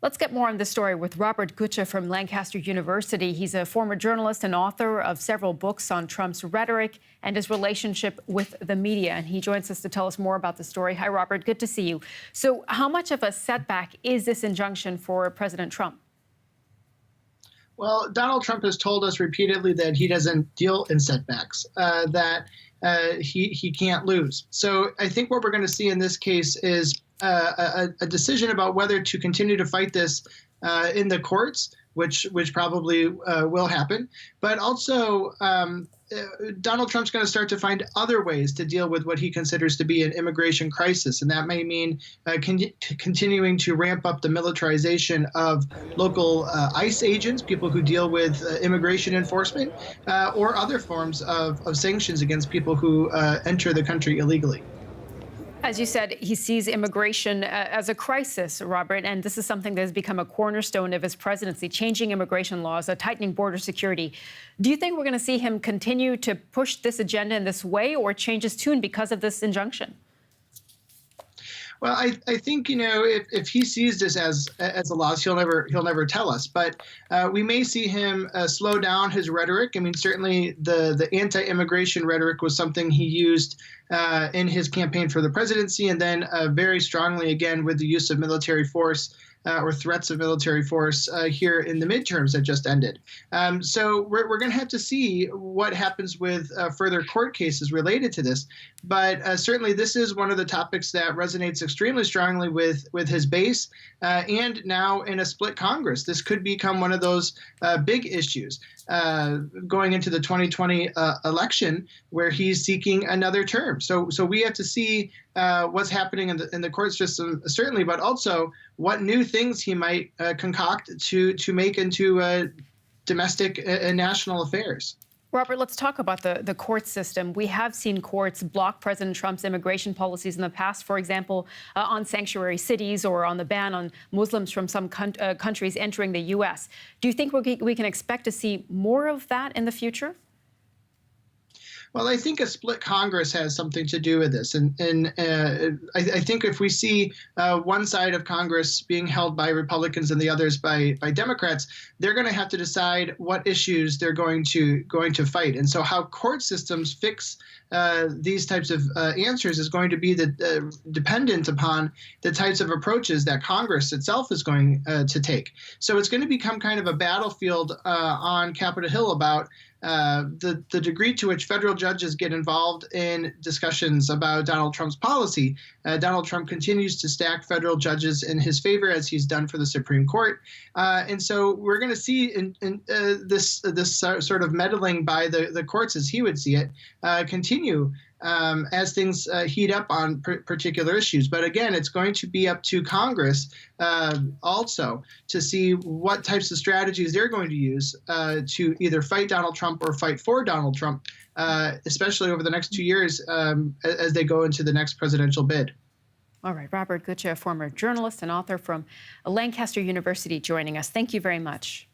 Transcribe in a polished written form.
Let's get more on this story with Robert Gutsche from Lancaster University. He's a former journalist and author of several books on Trump's rhetoric and his relationship with the media. And he joins us to tell us more about the story. Hi, Robert. Good to see you. So how much of a setback is this injunction for President Trump? Well, Donald Trump has told us repeatedly that he doesn't deal in setbacks, that he can't lose. So I think what we're going to see in this case is a decision about whether to continue to fight this in the courts, which probably will happen, but also Donald Trump's going to start to find other ways to deal with what he considers to be an immigration crisis, and that may mean continuing to ramp up the militarization of local ICE agents, people who deal with immigration enforcement, or other forms of sanctions against people who enter the country illegally. As you said, he sees immigration as a crisis, Robert, and this is something that has become a cornerstone of his presidency, changing immigration laws, tightening border security. Do you think we're going to see him continue to push this agenda in this way or change his tune because of this injunction? Well, I think, if he sees this as a loss, he'll never tell us. But we may see him slow down his rhetoric. I mean, certainly the anti-immigration rhetoric was something he used in his campaign for the presidency, and then very strongly again with the use of military force or threats of military force here in the midterms that just ended. So we're going to have to see what happens with further court cases related to this. But certainly this is one of the topics that resonates extremely strongly with his base. And now in a split Congress, this could become one of those big issues going into the 2020 election, where he's seeking another term. So we have to see what's happening in the court system, certainly, but also what new things he might concoct to make into domestic and national affairs. Robert, let's talk about the court system. We have seen courts block President Trump's immigration policies in the past, for example, on sanctuary cities or on the ban on Muslims from some countries entering the U.S. Do you think we can expect to see more of that in the future? Well, I think a split Congress has something to do with this. And I think if we see one side of Congress being held by Republicans and the others by Democrats, they're going to have to decide what issues they're going to fight. And so how court systems fix these types of answers is going to be dependent upon the types of approaches that Congress itself is going to take. So it's going to become kind of a battlefield on Capitol Hill about the degree to which federal judges get involved in discussions about Donald Trump's policy. Donald Trump continues to stack federal judges in his favor, as he's done for the Supreme Court. And so we're going to see this sort of meddling by the courts, as he would see it, continue as things heat up on particular issues. But again, it's going to be up to Congress also to see what types of strategies they're going to use to either fight Donald Trump or fight for Donald Trump, especially over the next 2 years as they go into the next presidential bid. All right, Robert Gutsche, a former journalist and author from Lancaster University, joining us. Thank you very much.